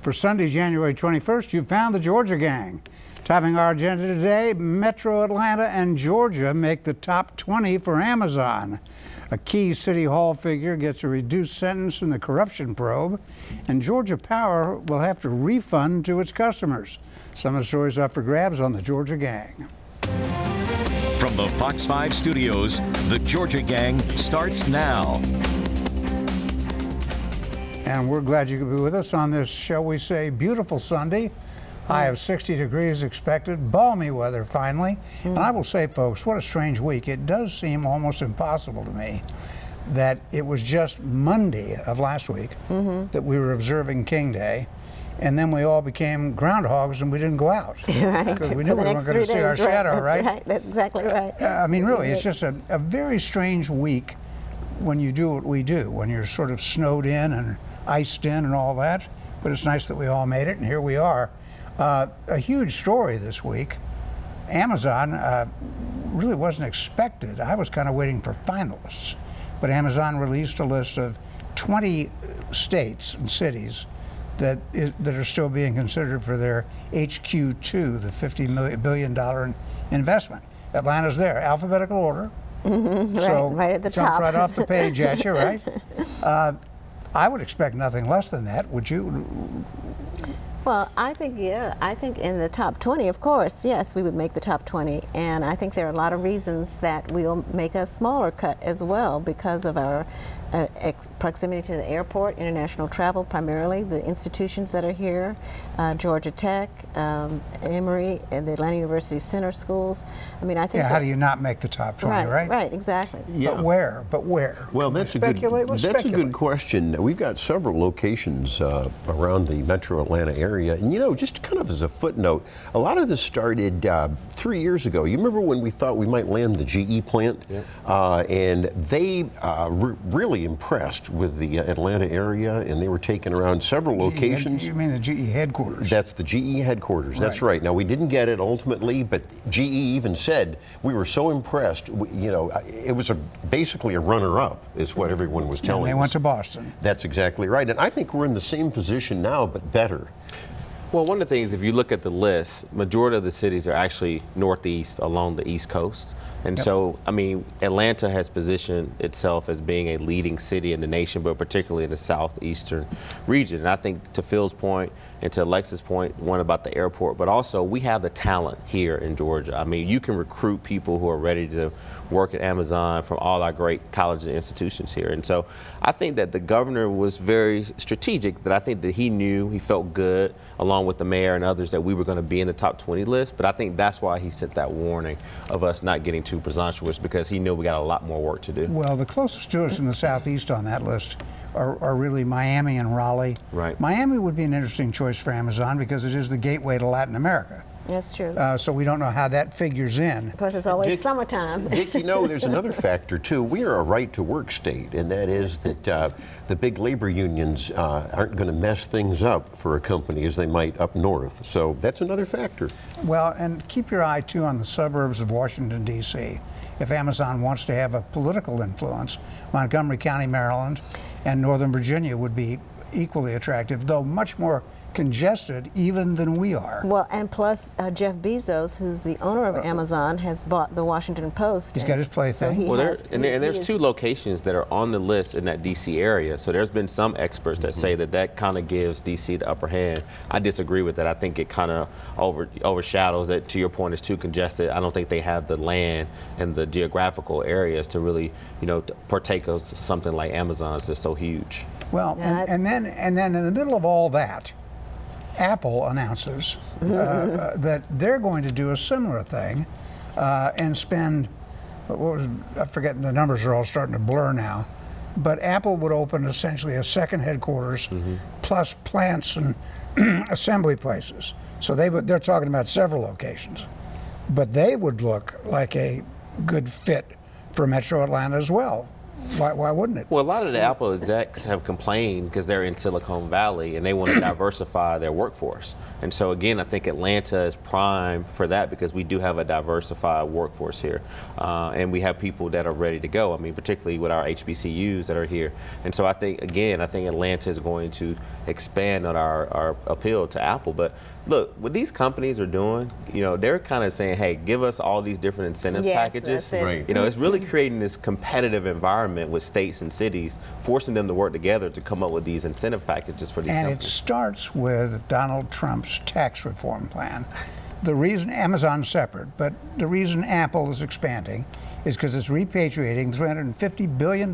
For Sunday, January 21st, you found the Georgia Gang. Topping our agenda today, Metro Atlanta and Georgia make the top 20 for Amazon. A key City Hall figure gets a reduced sentence in the corruption probe, and Georgia Power will have to refund to its customers. Some of the stories up for grabs on the Georgia Gang. From the Fox 5 studios, the Georgia Gang starts now. And we're glad you could be with us on this, shall we say, beautiful Sunday. High of 60 degrees expected, balmy weather finally. And I will say, folks, what a strange week. It does seem almost impossible to me that it was just Monday of last week that we were observing King Day, and then we all became groundhogs and we didn't go out. Right. Because we knew we weren't going to see our shadow, right? That's right. That's exactly right. I mean, really, it's just a very strange week when you do what we do, when you're sort of snowed in and iced in and all that. But it's nice that we all made it, and here we are. A huge story this week. Amazon really wasn't expected. I was kind of waiting for finalists, but Amazon released a list of 20 states and cities that are still being considered for their HQ2, the $50 billion investment. Atlanta's there, alphabetical order. So right at the jumps top. right off the page at you, right? I would expect nothing less than that. Would you? Well, I think in the top 20, of course, yes, we would make the top 20. And I think there are a lot of reasons that we'll make a smaller cut as well because of our proximity to the airport, international travel primarily, the institutions that are here, Georgia Tech, Emory, and the Atlanta University Center schools. I mean, I think. Yeah, how do you not make the top 20, right? Right, exactly. Yeah. But where? But where? Well, that's a good question. We've got several locations around the Metro Atlanta area, and you know, just kind of as a footnote, a lot of this started 3 years ago. You remember when we thought we might land the GE plant, and they really impressed with the Atlanta area, and they were taking around several locations. You mean the GE headquarters? That's the GE headquarters. That's right. Now, we didn't get it ultimately, but GE even said we were so impressed. You know, it was basically a runner-up, is what everyone was telling us. And they went to Boston. That's exactly right. And I think we're in the same position now, but better. Well, one of the things, if you look at the list, majority of the cities are actually northeast along the East Coast. And so, I mean, Atlanta has positioned itself as being a leading city in the nation, but particularly in the southeastern region. And I think to Phil's point and to Alexis' point, one about the airport, but also we have the talent here in Georgia. I mean, you can recruit people who are ready to work at Amazon from all our great colleges and institutions here. And so I think that the governor was very strategic, that I think that he knew, he felt good, along with the mayor and others, that we were going to be in the top 20 list. But I think that's why he sent that warning of us not getting too presumptuous, because he knew we got a lot more work to do. Well, the closest to us in the southeast on that list are really Miami and Raleigh. Right. Miami would be an interesting choice for Amazon because it is the gateway to Latin America. That's true. So we don't know how that figures in. Plus, it's always summertime. Dick, you know, there's another factor, too. We are a right-to-work state, and that is that the big labor unions aren't going to mess things up for a company as they might up north. So that's another factor. Well, and keep your eye, too, on the suburbs of Washington, D.C. If Amazon wants to have a political influence, Montgomery County, Maryland, and Northern Virginia would be equally attractive, though much more congested even than we are. Well, and plus Jeff Bezos, who's the owner of Amazon, has bought the Washington Post. He's got his plaything. So there's two locations that are on the list in that D.C. area. So there's been some experts that say that kind of gives D.C. the upper hand. I disagree with that. I think it kind of overshadows that. To your point, it's too congested. I don't think they have the land and the geographical areas to really, you know, partake of something like Amazon's that's so huge. Well, and then in the middle of all that, Apple announces that they're going to do a similar thing and spend, I forget, the numbers are all starting to blur now, but Apple would open essentially a second headquarters plus plants and assembly places. So they're talking about several locations, but they would look like a good fit for Metro Atlanta as well. Why wouldn't it? Well, a lot of the Apple execs have complained because they're in Silicon Valley and they want to diversify their workforce. And so again, I think Atlanta is prime for that because we do have a diversified workforce here. And we have people that are ready to go. I mean, particularly with our HBCUs that are here. And so I think Atlanta is going to expand on our appeal to Apple. But look, what these companies are doing, you know, they're kind of saying, hey, give us all these different incentive packages. Right. You know, it's really creating this competitive environment with states and cities, forcing them to work together to come up with these incentive packages for these companies. And it starts with Donald Trump's tax reform plan. The reason Amazon's separate, but the reason Apple is expanding is because it's repatriating $350 billion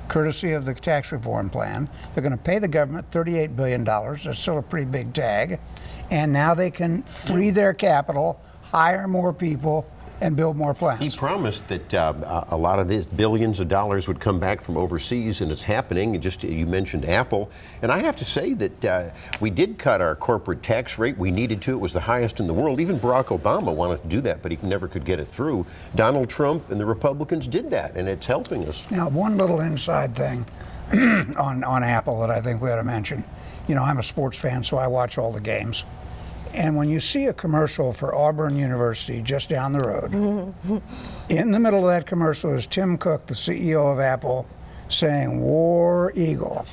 courtesy of the tax reform plan. They're going to pay the government $38 billion. That's still a pretty big tag. And now they can free their capital, hire more people, and build more plants. He promised that a lot of these billions of dollars would come back from overseas, and it's happening. Just you mentioned Apple, and I have to say that we did cut our corporate tax rate. We needed to. It was the highest in the world. Even Barack Obama wanted to do that, but he never could get it through. Donald Trump and the Republicans did that, and it's helping us. Now, one little inside thing on Apple that I think we ought to mention. You know, I'm a sports fan, so I watch all the games. And when you see a commercial for Auburn University just down the road, in the middle of that commercial is Tim Cook, the CEO of Apple, saying, "War Eagle."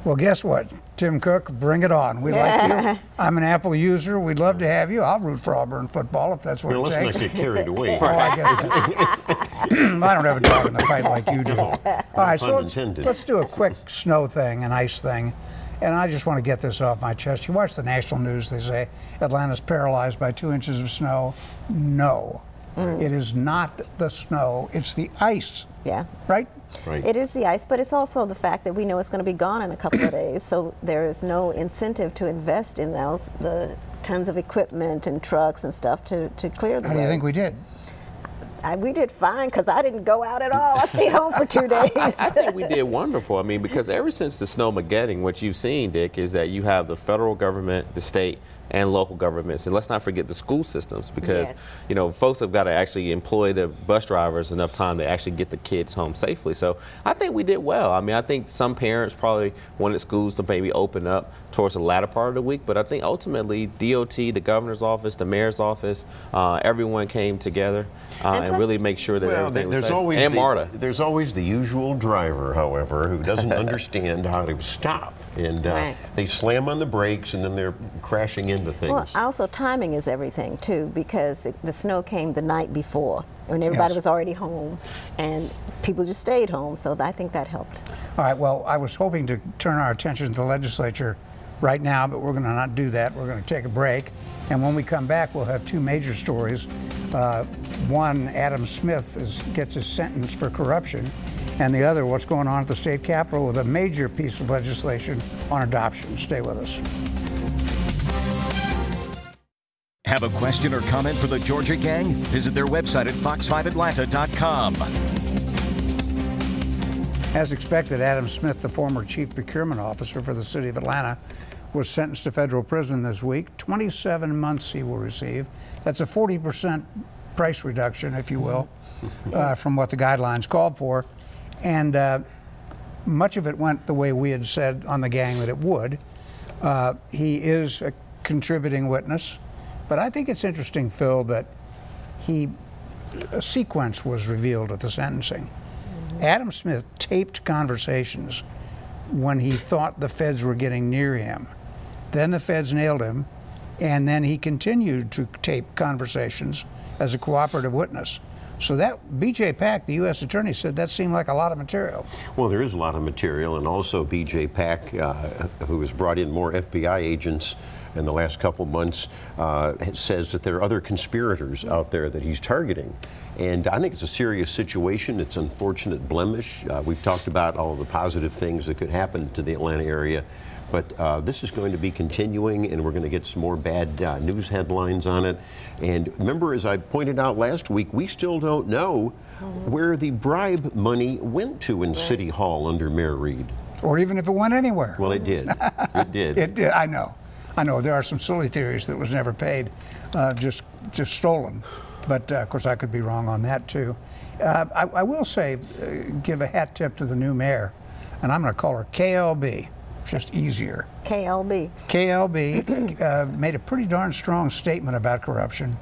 Well, guess what? Tim Cook, bring it on. We like you. I'm an Apple user. We'd love to have you. I'll root for Auburn football if that's what it takes. Let's not get carried away. Oh, I get it. I don't have a dog in the fight like you do. All right, so let's do a quick snow thing, an ice thing. And I just want to get this off my chest. You watch the national news, they say Atlanta's paralyzed by 2 inches of snow. No, it is not the snow, it's the ice. Yeah. Right? Right. It is the ice, but it's also the fact that we know it's going to be gone in a couple of days, so there is no incentive to invest in the tons of equipment and trucks and stuff to clear the How do you think we roads. did? We did fine because I didn't go out at all. I stayed home for 2 days. I think we did wonderful. I mean, because ever since the snowmageddon, what you've seen, Dick, is that you have the federal government, the state, and local governments. And let's not forget the school systems because, you know, folks have got to actually employ the bus drivers enough time to actually get the kids home safely. So I think we did well. I mean, I think some parents probably wanted schools to maybe open up towards the latter part of the week, but I think ultimately DOT, the governor's office, the mayor's office, everyone came together and really make sure that everything was safe. And MARTA. There's always the usual driver, however, who doesn't understand how to stop. And they slam on the brakes and then they're crashing into things. Well, also timing is everything too, because the snow came the night before when everybody was already home and people just stayed home, so I think that helped. All right, well, I was hoping to turn our attention to the legislature right now, but we're going to not do that. We're going to take a break, and when we come back, we'll have two major stories. One, Adam Smith gets his sentence for corruption, and the other, what's going on at the state capitol with a major piece of legislation on adoption. Stay with us. Have a question or comment for the Georgia Gang? Visit their website at fox5atlanta.com. As expected, Adam Smith, the former chief procurement officer for the city of Atlanta, was sentenced to federal prison this week. 27 months he will receive. That's a 40% price reduction, if you will, from what the guidelines called for. And much of it went the way we had said on the gang that it would. He is a contributing witness. But I think it's interesting, Phil, that a sequence was revealed at the sentencing. Adam Smith taped conversations when he thought the feds were getting near him. Then the feds nailed him, and then he continued to tape conversations as a cooperative witness. So that B.J. Pack, the U.S. attorney, said that seemed like a lot of material. Well, there is a lot of material, and also B.J. Pack, who has brought in more FBI agents in the last couple months, says that there are other conspirators out there that he's targeting. And I think it's a serious situation. It's an unfortunate blemish. We've talked about all the positive things that could happen to the Atlanta area. But this is going to be continuing, and we're going to get some more bad news headlines on it. And remember, as I pointed out last week, we still don't know where the bribe money went to in City Hall under Mayor Reed. Or even if it went anywhere. Well, it did. It did. It did. I know. There are some silly theories that it was never paid, just stolen. But of course, I could be wrong on that too. I will say, give a hat tip to the new mayor, and I'm going to call her KLB. Just easier. KLB. KLB made a pretty darn strong statement about corruption.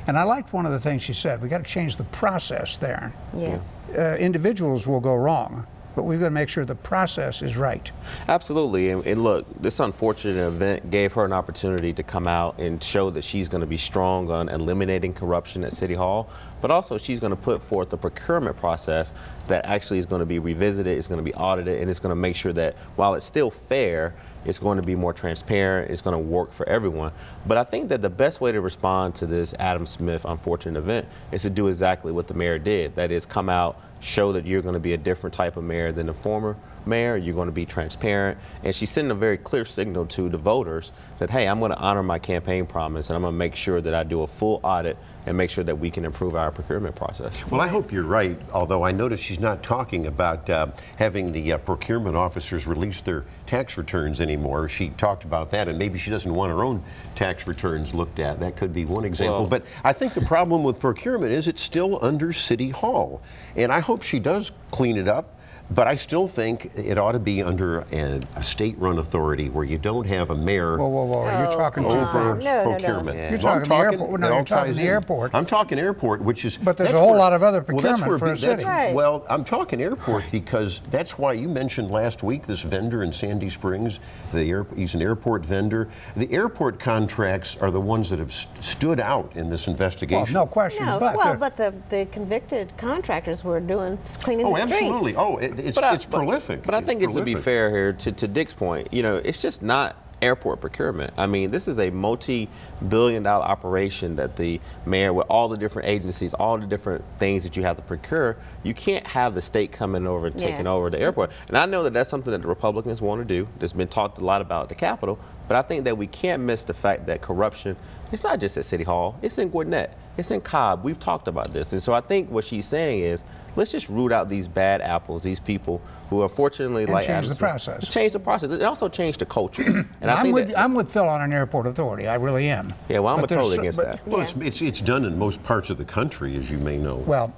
And I liked one of the things she said. We got to change the process there. Yes. Individuals will go wrong, but we've got to make sure the process is right. Absolutely. And look, this unfortunate event gave her an opportunity to come out and show that she's going to be strong on eliminating corruption at City Hall, but also she's going to put forth a procurement process that actually is going to be revisited, it's going to be audited, and it's going to make sure that while it's still fair, it's going to be more transparent, it's going to work for everyone. But I think that the best way to respond to this Adam Smith unfortunate event is to do exactly what the mayor did. That is, come out, show that you're going to be a different type of mayor than the former mayor, you're going to be transparent, and she's sending a very clear signal to the voters that, hey, I'm going to honor my campaign promise, and I'm going to make sure that I do a full audit and make sure that we can improve our procurement process. Well, I hope you're right, although I notice she's not talking about having the procurement officers release their tax returns anymore. She talked about that, and maybe she doesn't want her own tax returns looked at. That could be one example. Well, but I think the problem with procurement is it's still under City Hall, and I hope she does clean it up. But I still think it ought to be under a state-run authority where you don't have a mayor. Whoa. You're talking over procurement. procurement. You're talking the airport. No, you're talking the airport. I'm talking airport, which is. But there's a whole lot of other procurement for a city. Right. Well, I'm talking airport because that's why you mentioned last week this vendor in Sandy Springs. He's an airport vendor. The airport contracts are the ones that have stood out in this investigation. Well, no question. No, but the convicted contractors were cleaning oh, the streets. absolutely. Oh, it's prolific. But I think it's to be fair here, to Dick's point, you know, it's just not airport procurement. I mean, this is a multi-billion-dollar operation that the mayor, with all the different agencies, all the different things that you have to procure, you can't have the state coming over and taking over the airport. And I know that that's something that the Republicans want to do. There's been talked a lot about at the Capitol, but I think that we can't miss the fact that corruption, it's not just at City Hall, it's in Gwinnett, it's in Cobb. We've talked about this. And so I think what she's saying is, let's just root out these bad apples, these people who unfortunately and like change Adam the Smith. process. Change the process. It also changed the culture. And I'm with Phil on an airport authority. I really am. Yeah, well, I'm totally against that. Well, it's done in most parts of the country, as you may know. Well,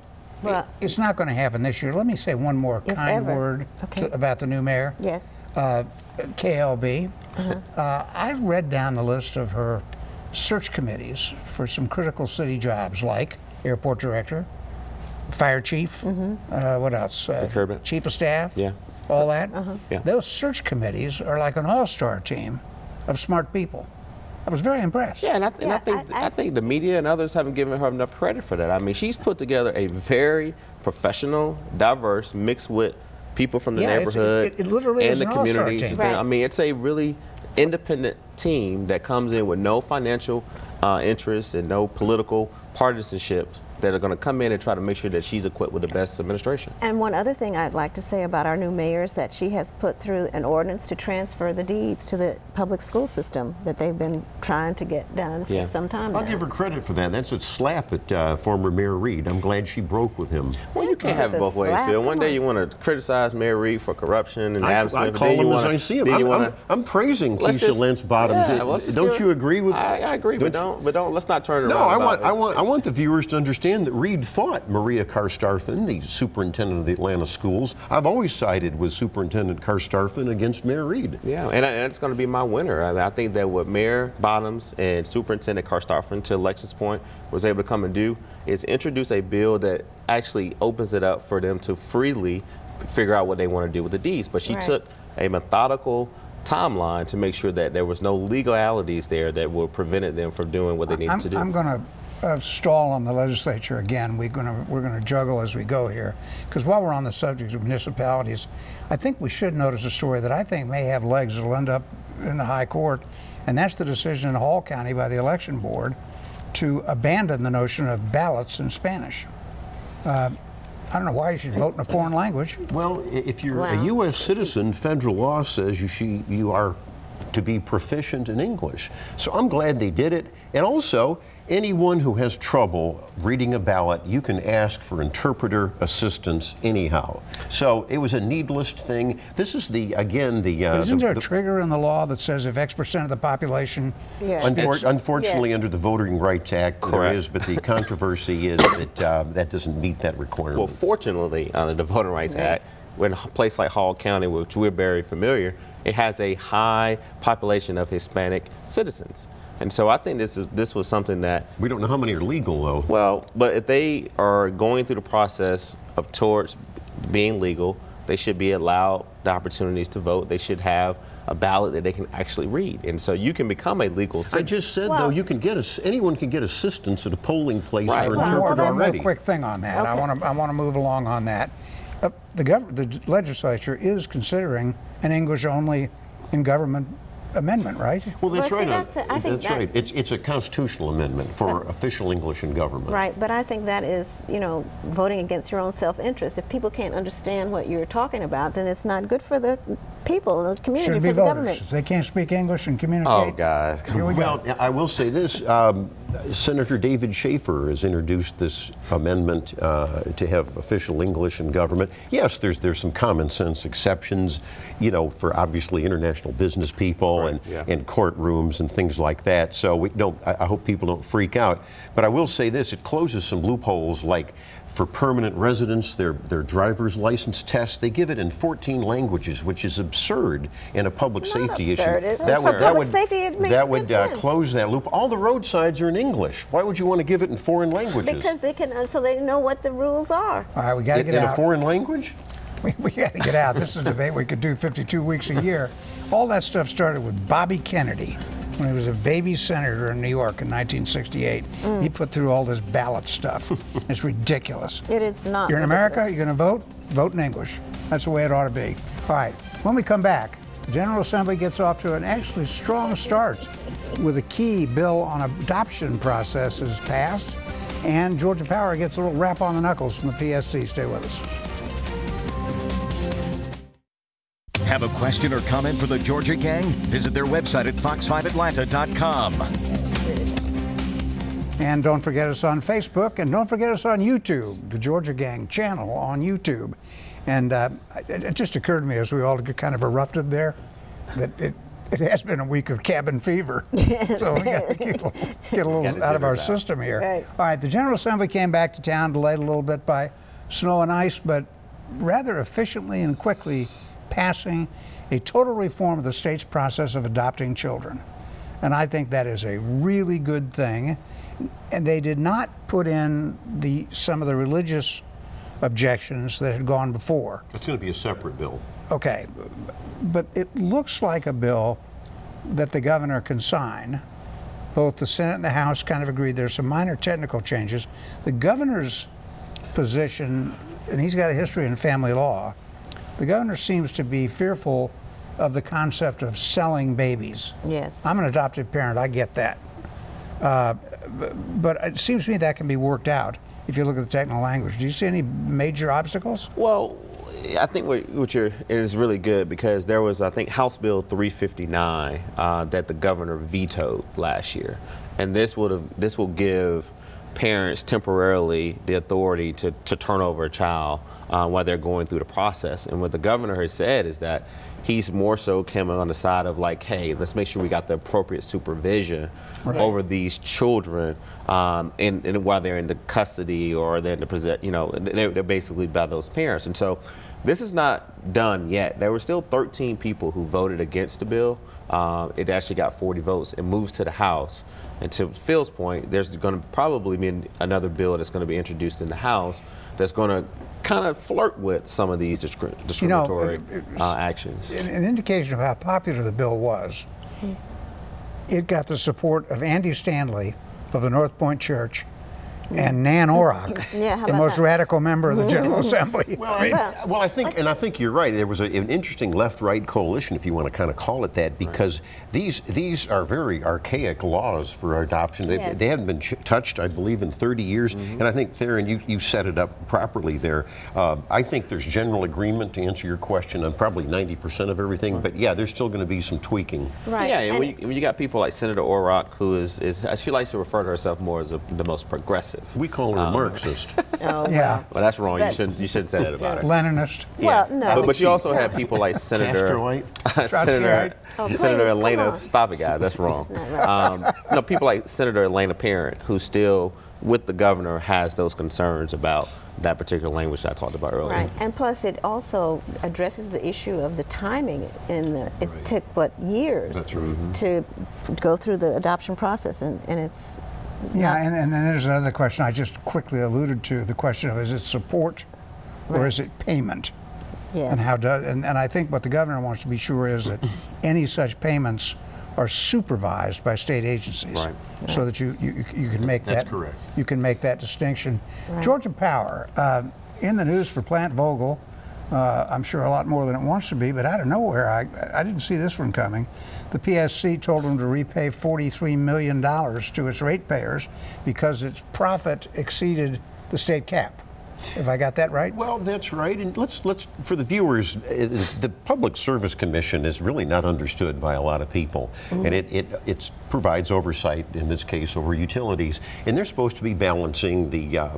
it's not going to happen this year. Let me say one more kind word about the new mayor. Yes. KLB. I've read down the list of her search committees for some critical city jobs like airport director, fire chief, what else? Chief of staff, all that. Yeah. Those search committees are like an all-star team of smart people. I was very impressed. Yeah, and I think the media and others haven't given her enough credit for that. I mean, she's put together a very professional, diverse, mixed with people from the neighborhood it literally and is the an all-star communities. team. I mean, it's a really independent team that comes in with no financial interests and no political partisanships that are going to come in and try to make sure that she's equipped with the best administration. And one other thing I'd like to say about our new mayor is that she has put through an ordinance to transfer the deeds to the public school system that they've been trying to get done for some time now. I'll give her credit for that. That's a slap at former Mayor Reed. I'm glad she broke with him. Well, you can't have it both ways, Phil. One day you want to criticize Mayor Reed for corruption and Adam Smith. I call him as I see him. I'm praising Keisha Lance Bottoms. Don't you agree with? I agree, but don't. Let's not turn it around. No, I want the viewers to understand that Reed fought Maria Karstafen, the superintendent of the Atlanta schools. I've always sided with Superintendent Karstafen against Mayor Reed. Yeah, and it's going to be my winner. I think that what Mayor Bottoms and Superintendent Karstafen, to elections point, was able to come and do is introduce a bill that actually opens it up for them to freely figure out what they want to do with the deeds. But she took a methodical timeline to make sure that there was no legalities there that would prevented them from doing what they needed to do. I'm going to stall on the legislature again. We're going to juggle as we go here, because while we're on the subject of municipalities, I think we should notice a story that I think may have legs that'll end up in the high court, and that's the decision in Hall County by the election board to abandon the notion of ballots in Spanish. I don't know why you should vote in a foreign language. Well, if you're a U.S. citizen, federal law says you are to be proficient in English. So I'm glad they did it. And also, anyone who has trouble reading a ballot, you can ask for interpreter assistance anyhow. So it was a needless thing. This is again the. Isn't there a trigger in the law that says if X% of the population? Yeah. Unfortunately, Yes. under the Voting Rights Act, there Correct. is, but the controversy is that that doesn't meet that requirement. Well, fortunately, under the Voting Rights Act, when a place like Hall County, which we're very familiar, it has a high population of Hispanic citizens. And so I think this was something that, We don't know how many are legal, though. well, but if they are going through the process of towards being legal, they should be allowed the opportunities to vote. They should have a ballot that they can actually read. And so you can become a legal citizen. I just said, though, Well- you can get anyone can get assistance at a polling place Right. for Well, interpreter that's- One already. quick thing on that. Okay. I want to move along on that. The legislature is considering an English-only in government amendment, right? Well, that's Well, see, right. I think That's that- right. It's a constitutional amendment for official English in government. Right, but I think that is, voting against your own self-interest. If people can't understand what you're talking about, then it's not good for the people, the community, Should for be the voters. government. If they can't speak English and communicate. Oh, guys, come Here we Well, go. I will say this. Senator David Schaefer has introduced this amendment to have official English in government. Yes, there's some common sense exceptions, for obviously international business people Right, yeah. and courtrooms and things like that. So I hope people don't freak out. But I will say this, it closes some loopholes, like for permanent residents, their driver's license test, they give it in 14 languages, which is absurd in a public It's not safety absurd. issue. For public safety, it makes that would good sense. close that loop. All the roadsides are in English. Why would you want to give it in foreign languages? Because they can, so they know what the rules are. All right, we got to get in a out. foreign language? We got to get out. This is a debate we could do 52 weeks a year. All that stuff started with Bobby Kennedy when he was a baby senator in New York in 1968. He put through all this ballot stuff. It's ridiculous. It is not. You're in America, ridiculous. you're going to vote? Vote in English. That's the way it ought to be. All right, when we come back, the General Assembly gets off to an actually strong start with a key bill on adoption process is passed, and Georgia Power gets a little rap on the knuckles from the PSC. Stay with us. Have a question or comment for the Georgia Gang? Visit their website at fox5atlanta.com. And don't forget us on Facebook, and don't forget us on YouTube, the Georgia Gang channel on YouTube. And it just occurred to me as we all kind of erupted there that it has been a week of cabin fever. So we got to get a little out of our system here. Right. All right, the General Assembly came back to town, delayed a little bit by snow and ice, but rather efficiently and quickly passing a total reform of the state's process of adopting children. And I think that is a really good thing. And they did not put in some of the religious objections that had gone before. It's going to be a separate bill. Okay, but it looks like a bill that the governor can sign. Both the Senate and the House kind of agreed. There's some minor technical changes. The governor's position, and he's got a history in family law, the governor seems to be fearful of the concept of selling babies. Yes. I'm an adoptive parent, I get that. But it seems to me that can be worked out if you look at the technical language. Do you see any major obstacles? Well, I think it is really good because there was, I think, House Bill 359 that the governor vetoed last year, and this will give parents temporarily the authority to turn over a child while they're going through the process. And what the governor has said is that he's more so coming on the side of like, hey, let's make sure we got the appropriate supervision over these children, and while they're in the custody or they're in the they're basically by those parents. And so this is not done yet. There were still 13 people who voted against the bill. It actually got 40 votes. It moves to the House. And to Phil's point, there's going to probably be another bill that's going to be introduced in the House that's going to kind of flirt with some of these discriminatory actions. An indication of how popular the bill was, it got the support of Andy Stanley of the North Point Church, and Nan Orrock, Yeah, how the about most that? radical member of the General Assembly. Well, I mean, I think you're right. There was an interesting left-right coalition, if you want to kind of call it that, because these are very archaic laws for adoption. They haven't been touched, I believe, in 30 years. And I think, Theron, you set it up properly there. I think there's general agreement, to answer your question, on probably 90% of everything. But yeah, there's still going to be some tweaking. Right. Yeah, and when you got people like Senator Orrock, who is she likes to refer to herself more as the most progressive. We call her a Marxist. Oh, yeah, Well, that's wrong. You shouldn't say that about her. Leninist. Well, no. But you also have people like Senator Senator please, Elena. come on. Stop it, guys. That's wrong. not right. No, people like Senator Elena Parent, who still, with the governor, has those concerns about that particular language that I talked about earlier. Right, and plus it also addresses the issue of the timing. It took, what, years to go through the adoption process, and it's Yeah, and then there's another question I just quickly alluded to, the question of is it support or is it payment? yes. And how does and I think what the governor wants to be sure is that any such payments are supervised by state agencies, Right. so that you can make That's that correct. You can make that distinction. Right. Georgia Power in the news for Plant Vogtle. I'm sure a lot more than it wants to be, but out of nowhere, I didn't see this one coming. The PSC told them to repay $43 million to its ratepayers because its profit exceeded the state cap. Have I got that right? Well, that's right. And let's for the viewers, the Public Service Commission is really not understood by a lot of people, and it provides oversight in this case over utilities, and they're supposed to be balancing the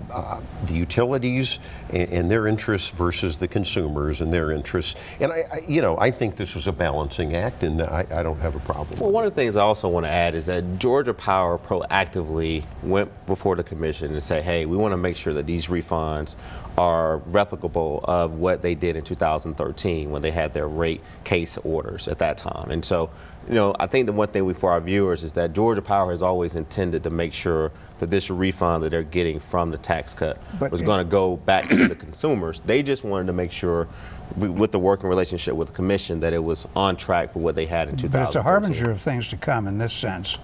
utilities and their interests versus the consumers and their interests. And I think this was a balancing act, and I don't have a problem. Well, one of the things I also want to add is that Georgia Power proactively went before the commission and said, hey, we want to make sure that these refunds are replicable of what they did in 2013 when they had their rate case orders at that time. And so, I think the one thing for our viewers is that Georgia Power has always intended to make sure that this refund that they're getting from the tax cut was going to go back to the consumers. They just wanted to make sure, with the working relationship with the commission, that it was on track for what they had in 2013. But it's a harbinger of things to come in this sense.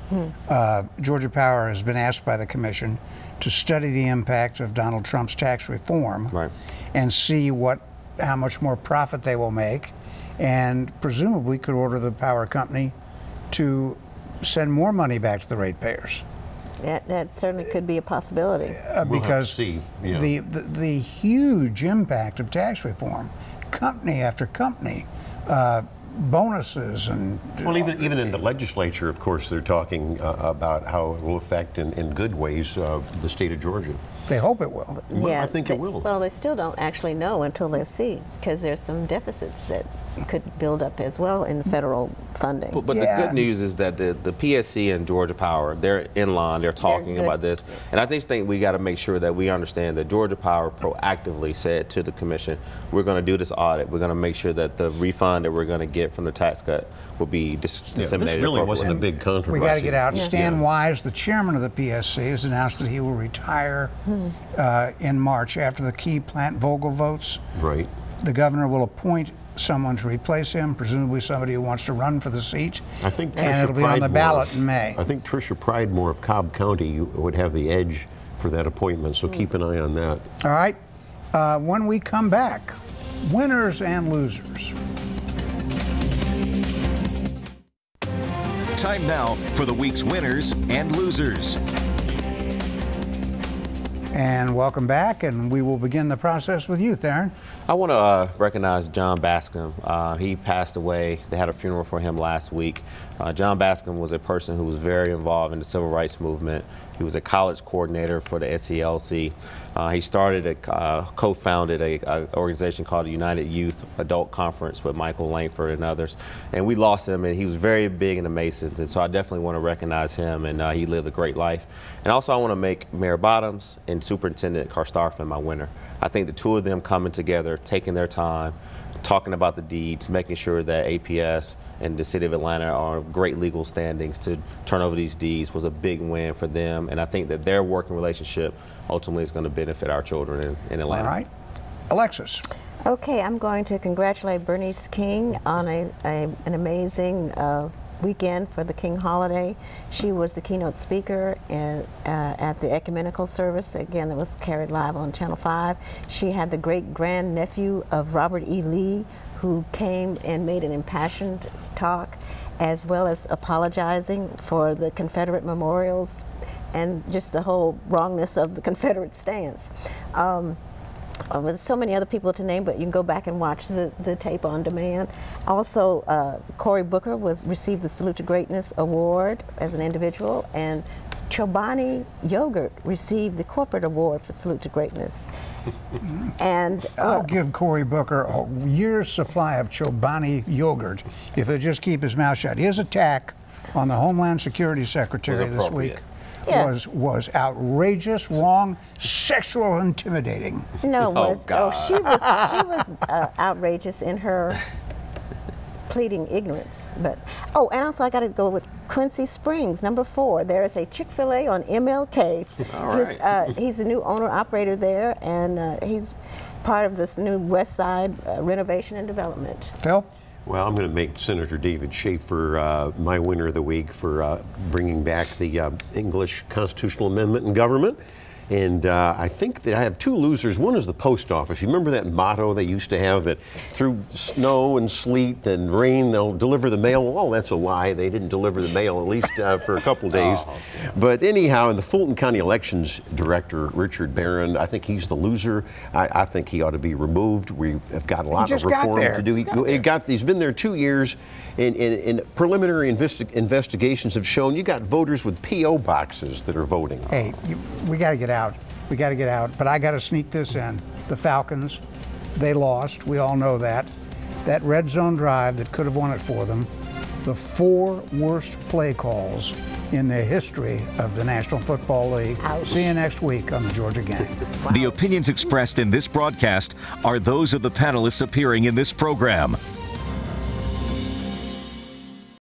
Georgia Power has been asked by the commission to study the impact of Donald Trump's tax reform and see how much more profit they will make, and presumably could order the power company to send more money back to the ratepayers. That certainly could be a possibility. Because see, the huge impact of tax reform, company after company, bonuses and well, even in the legislature, of course, they're talking about how it will affect in good ways the state of Georgia. They hope it will. Well, Yeah, I think it will. Well, they still don't actually know until they see, because there's some deficits that could build up as well in federal funding. But the good news is that the PSC and Georgia Power, they're in line, they're talking about this. And I just think we got to make sure that we understand that Georgia Power proactively said to the commission, we're going to do this audit. We're going to make sure that the refund that we're going to get from the tax cut will be disseminated. This really wasn't a big controversy. We got to get out. Stan Wise, the chairman of the PSC, has announced that he will retire in March after the key Plant Vogtle votes. Right. The governor will appoint someone to replace him, presumably somebody who wants to run for the seat. I think and it'll be on the ballot in May. I think Tricia Pridemore of Cobb County would have the edge for that appointment, so keep an eye on that. All right. When we come back, winners and losers. Time now for the week's winners and losers. And welcome back, and we will begin the process with you, Theron. I want to recognize John Bascom. He passed away. They had a funeral for him last week. John Bascom was a person who was very involved in the civil rights movement. He was a college coordinator for the SCLC. He started co-founded an organization called the United Youth Adult Conference with Michael Langford and others. And we lost him, and he was very big in the Masons. And so I definitely want to recognize him, and he lived a great life. And also I want to make Mayor Bottoms and Superintendent Karstafen my winner. I think the two of them coming together, taking their time, talking about the deeds, making sure that APS and the city of Atlanta are in great legal standings to turn over these deeds was a big win for them. And I think that their working relationship ultimately is going to benefit our children in Atlanta. All right. Alexis. Okay, I'm going to congratulate Bernice King on an amazing weekend for the King holiday. She was the keynote speaker at the ecumenical service, again, that was carried live on Channel 5. She had the great-grandnephew of Robert E. Lee, who came and made an impassioned talk, as well as apologizing for the Confederate memorials and just the whole wrongness of the Confederate stance. With so many other people to name, but you can go back and watch the tape on demand. Also, Cory Booker received the Salute to Greatness Award as an individual, and Chobani Yogurt received the corporate award for Salute to Greatness. And I'll give Cory Booker a year's supply of Chobani yogurt if he'll just keep his mouth shut. His attack on the Homeland Security Secretary this week was outrageous, wrong, sexual, intimidating. No, she was outrageous in her pleading ignorance. But and also I got to go with Quincy Springs, number 4. There is a Chick-fil-A on MLK. All right. He's the new owner-operator there, and he's part of this new West Side renovation and development. Phil? Well, I'm going to make Senator David Schaefer my winner of the week for bringing back the English constitutional amendment in government. And I think that I have 2 losers. One is the post office. You remember that motto they used to have that through snow and sleet and rain, they'll deliver the mail? Well, that's a lie. They didn't deliver the mail, at least for a couple days. But anyhow, and the Fulton County Elections Director, Richard Barron, I think he's the loser. I think he ought to be removed. We have got a lot of reform to do. He's been there 2 years, and preliminary investigations have shown you got voters with P.O. boxes that are voting. Hey, we got to get out. We got to get out. But I got to sneak this in. The Falcons, they lost. We all know that. That red zone drive that could have won it for them. The 4 worst play calls in the history of the National Football League. Ouch. See you next week on the Georgia Gang. The opinions expressed in this broadcast are those of the panelists appearing in this program.